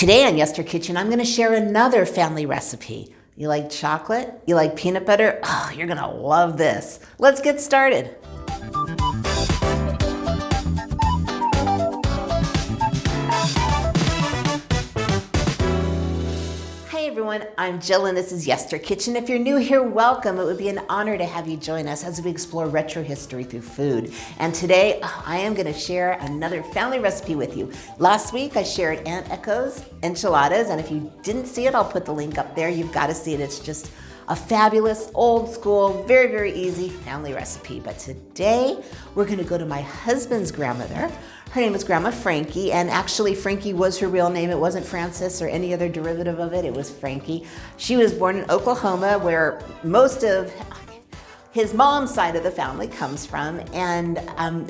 Today on Yester Kitchen, I'm going to share another family recipe. You like chocolate? You like peanut butter? Oh, you're going to love this. Let's get started. Hey everyone, I'm Jill and this is Yester Kitchen. If you're new here, welcome. It would be an honor to have you join us as we explore retro history through food. And today I am going to share another family recipe with you. Last week I shared Aunt Echie's Enchiladas, and if you didn't see it, I'll put the link up there. You've got to see it. It's just a fabulous, old school, very, very easy family recipe. But today we're going to go to my husband's grandmother. Her name is Grandma Frankie, and actually Frankie was her real name. It wasn't Francis or any other derivative of it. It was Frankie. She was born in Oklahoma, where most of his mom's side of the family comes from. And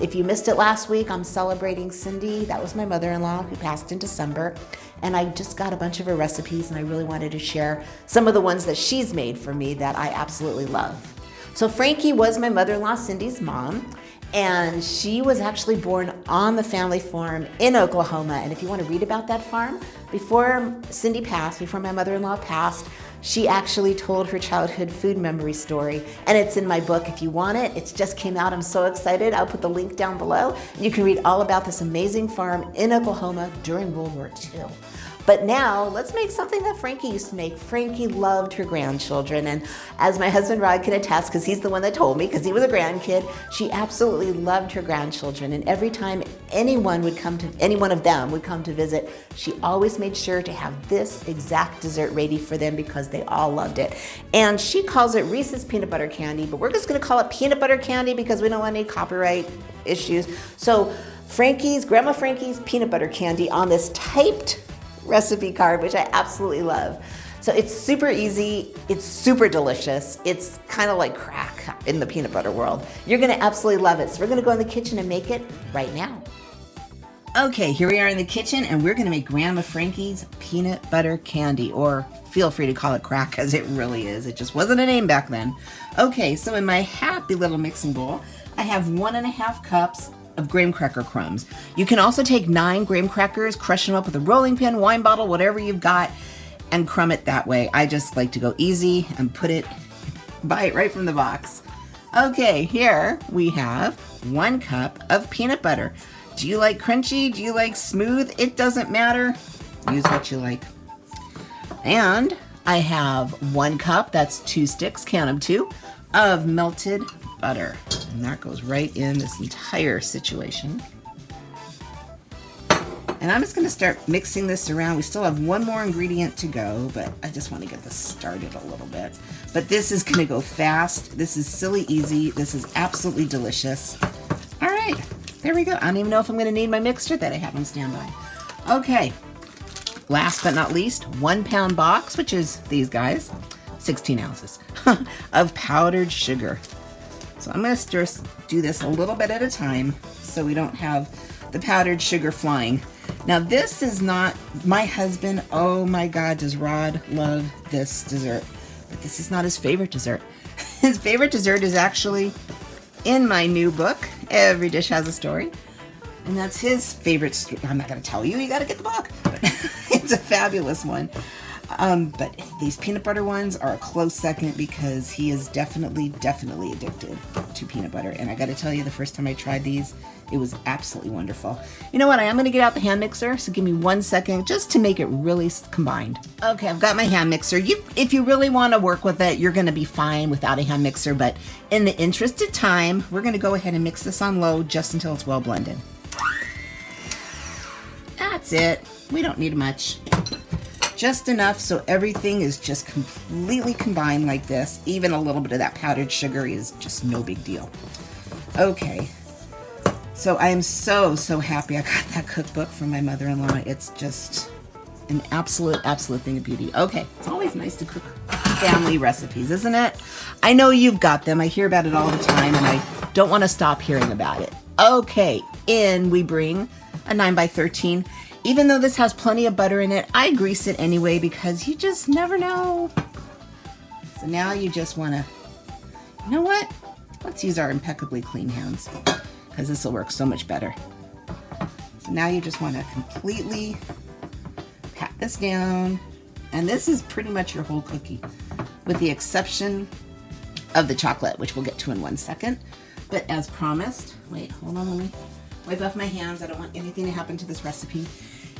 if you missed it last week, I'm celebrating Cindy. That was my mother-in-law who passed in December. And I just got a bunch of her recipes, and I really wanted to share some of the ones that she's made for me that I absolutely love. So Frankie was my mother-in-law Cindy's mom. And she was actually born on the family farm in Oklahoma. And if you want to read about that farm, before Cindy passed, before my mother-in-law passed, she actually told her childhood food memory story. And it's in my book if you want it. It just came out. I'm so excited. I'll put the link down below. You can read all about this amazing farm in Oklahoma during World War II. But now, let's make something that Frankie used to make. Frankie loved her grandchildren, and as my husband Rod can attest, because he's the one that told me, because he was a grandkid, she absolutely loved her grandchildren, and every time any one of them would come to visit, she always made sure to have this exact dessert ready for them because they all loved it. And she calls it Reese's peanut butter candy, but we're just gonna call it peanut butter candy because we don't want any copyright issues. So Grandma Frankie's peanut butter candy on this typed recipe card, which I absolutely love. So it's super easy, it's super delicious, it's kind of like crack in the peanut butter world. You're gonna absolutely love it. So we're gonna go in the kitchen and make it right now. Okay, here we are in the kitchen and we're gonna make Grandma Frankie's peanut butter candy, or feel free to call it crack because it really is. It just wasn't a name back then. Okay, so in my happy little mixing bowl, I have 1.5 cups of graham cracker crumbs. You can also take 9 graham crackers, crush them up with a rolling pin, wine bottle, whatever you've got, and crumb it that way. I just like to go easy and buy it right from the box. Okay, here we have 1 cup of peanut butter. Do you like crunchy? Do you like smooth? It doesn't matter. Use what you like. And I have 1 cup, that's 2 sticks, count them 2, of melted butter. And that goes right in this entire situation. And I'm just going to start mixing this around. We still have 1 more ingredient to go, but I just want to get this started a little bit. But this is going to go fast. This is silly easy. This is absolutely delicious. All right, there we go. I don't even know if I'm going to need my mixer that I have on standby. Okay, last but not least, 1 pound box, which is these guys, 16 ounces of powdered sugar. So I'm going to do this a little bit at a time so we don't have the powdered sugar flying. Now this is not my husband. Oh my God, does Rod love this dessert? But this is not his favorite dessert. His favorite dessert is actually in my new book, Every Dish Has a Story. And that's his favorite. I'm not going to tell you. You got to get the book. But it's a fabulous one. But these peanut butter ones are a close second because he is definitely addicted to peanut butter. And I got to tell you, the first time I tried these, it was absolutely wonderful. You know what? I am going to get out the hand mixer, so give me 1 second just to make it really combined. Okay, I've got my hand mixer. If you really want to work with it, you're going to be fine without a hand mixer. But in the interest of time, we're going to go ahead and mix this on low just until it's well blended. That's it. We don't need much. Just enough so everything is just completely combined like this. Even a little bit of that powdered sugar is just no big deal. Okay, so I am so happy I got that cookbook from my mother-in-law. It's just an absolute thing of beauty. Okay, it's always nice to cook family recipes, isn't it? I know you've got them. I hear about it all the time and I don't want to stop hearing about it. Okay, in we bring a 9x13. Even though this has plenty of butter in it, I grease it anyway because you just never know. So now you just want to, you know what? Let's use our impeccably clean hands because this will work so much better. So now you just want to completely this down. And this is pretty much your whole cookie, with the exception of the chocolate, which we'll get to in 1 second. But as promised, wait, hold on, let me wipe off my hands. I don't want anything to happen to this recipe.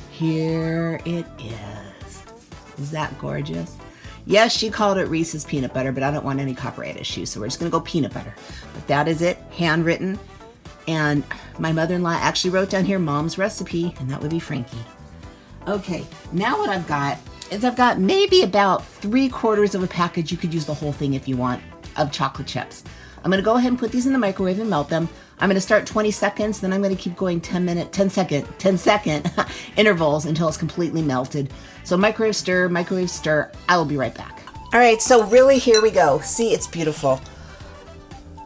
Here it is. Is that gorgeous? Yes, she called it Reese's peanut butter, but I don't want any copyright issues, so we're just gonna go peanut butter. But that is it, handwritten. And my mother-in-law actually wrote down here Mom's recipe, and that would be Frankie. Okay, now what I've got is I've got maybe about 3/4 of a package, you could use the whole thing if you want, of chocolate chips. I'm gonna go ahead and put these in the microwave and melt them. I'm gonna start 20 seconds, then I'm gonna keep going 10 second intervals until it's completely melted. So microwave stir, I will be right back. All right, so really here we go. See, it's beautiful.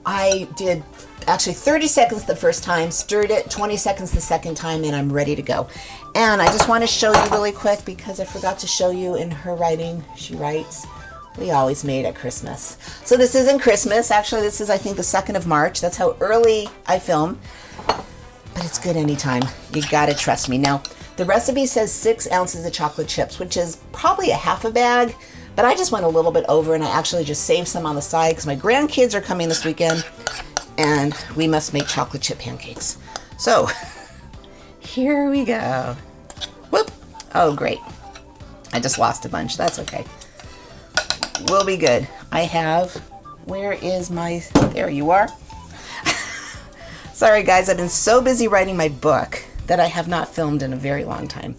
I did actually 30 seconds the first time, stirred it 20 seconds the second time, and I'm ready to go. And I just want to show you really quick because I forgot to show you in her writing. She writes, we always made at Christmas. So this isn't Christmas. Actually, this is, I think, the 2nd of March. That's how early I film. But it's good anytime. You gotta trust me. Now, the recipe says 6 ounces of chocolate chips, which is probably a half a bag. But I just went a little bit over, and I actually just saved some on the side because my grandkids are coming this weekend. And we must make chocolate chip pancakes. So, here we go. Whoop. Oh, great. I just lost a bunch. That's okay. We'll be good. I have, where is my, there you are. Sorry guys, I've been so busy writing my book that I have not filmed in a very long time.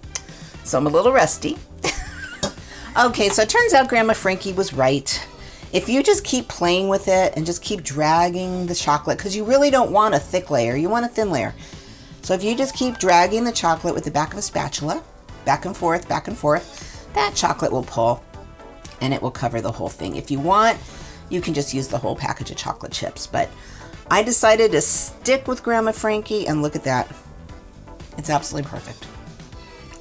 So I'm a little rusty. Okay, so it turns out Grandma Frankie was right. If you just keep playing with it and just keep dragging the chocolate, because you really don't want a thick layer, you want a thin layer. So if you just keep dragging the chocolate with the back of a spatula, back and forth, that chocolate will pull and it will cover the whole thing. If you want, you can just use the whole package of chocolate chips. But I decided to stick with Grandma Frankie, and look at that. It's absolutely perfect.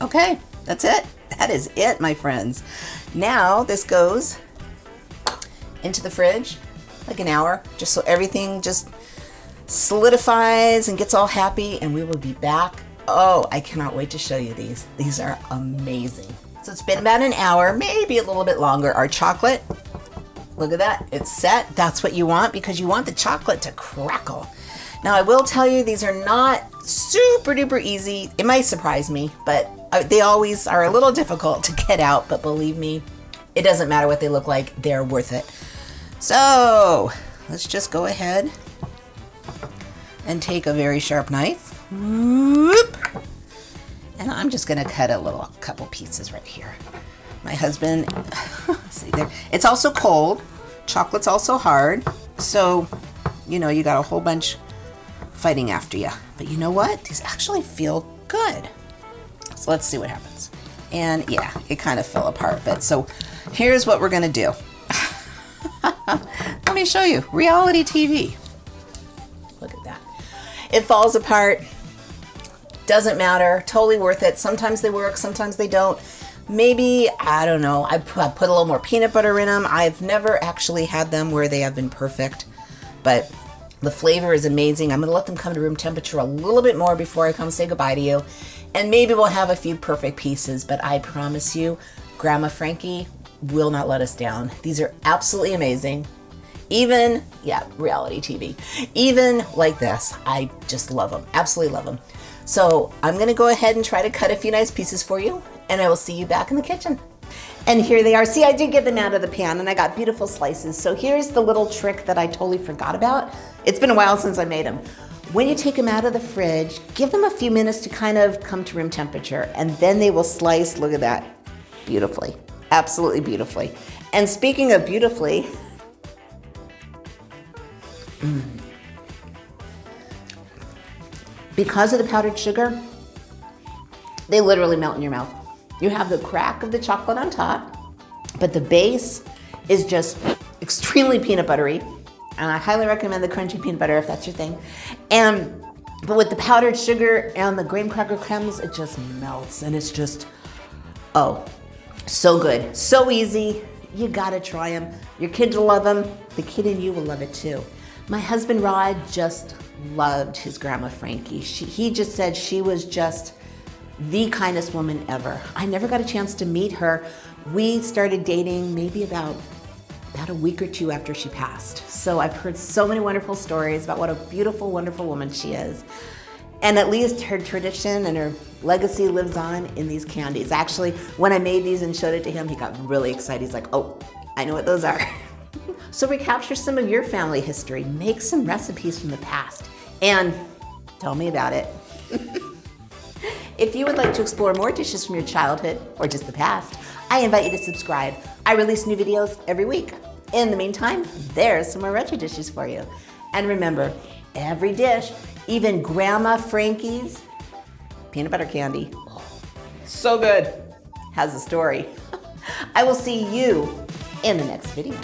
Okay, that's it. That is it, my friends. Now this goes into the fridge like an hour, just so everything just solidifies and gets all happy, and we will be back. Oh, I cannot wait to show you these. These are amazing. So it's been about an hour, maybe a little bit longer. Our chocolate, look at that, it's set. That's what you want, because you want the chocolate to crackle. Now I will tell you, these are not super duper easy. It might surprise me, but they always are a little difficult to get out, but believe me, it doesn't matter what they look like, they're worth it. So let's just go ahead and take a very sharp knife. Whoop. And I'm just gonna cut a couple pieces right here. My husband, see there, it's also cold. Chocolate's also hard. So, you know, you got a whole bunch fighting after you. But you know what? These actually feel good. So let's see what happens. And yeah, it kind of fell apart. But so here's what we're gonna do. Let me show you. Reality TV. Look at that. It falls apart. Doesn't matter. Totally worth it. Sometimes they work, sometimes they don't. Maybe, I don't know, I put a little more peanut butter in them. I've never actually had them where they have been perfect, but the flavor is amazing. I'm going to let them come to room temperature a little bit more before I come say goodbye to you. And maybe we'll have a few perfect pieces, but I promise you, Grandma Frankie will not let us down. These are absolutely amazing. Even, yeah, reality TV. Even like this, I just love them. Absolutely love them. So I'm going to go ahead and try to cut a few nice pieces for you, and I will see you back in the kitchen. And here they are. See, I did get them out of the pan, and I got beautiful slices. So here's the little trick that I totally forgot about. It's been a while since I made them. When you take them out of the fridge, give them a few minutes to kind of come to room temperature, and then they will slice, look at that, beautifully. Absolutely beautifully. And speaking of beautifully, because of the powdered sugar, they literally melt in your mouth. You have the crack of the chocolate on top, but the base is just extremely peanut buttery. And I highly recommend the crunchy peanut butter if that's your thing. But with the powdered sugar and the graham cracker crumbs, it just melts, and it's just, oh, so good, so easy. You gotta try them. Your kids will love them. The kid in you will love it too. My husband Rod just loved his Grandma Frankie. He just said she was just the kindest woman ever. I never got a chance to meet her. We started dating maybe about a week or two after she passed. So I've heard so many wonderful stories about what a beautiful, wonderful woman she is. And at least her tradition and her legacy lives on in these candies. Actually, when I made these and showed it to him, he got really excited. He's like, oh, I know what those are. So recapture some of your family history, make some recipes from the past, and tell me about it. If you would like to explore more dishes from your childhood or just the past, I invite you to subscribe. I release new videos every week. In the meantime, there's some more retro dishes for you. And remember, every dish, even Grandma Frankie's peanut butter candy, so good, has a story. I will see you in the next video.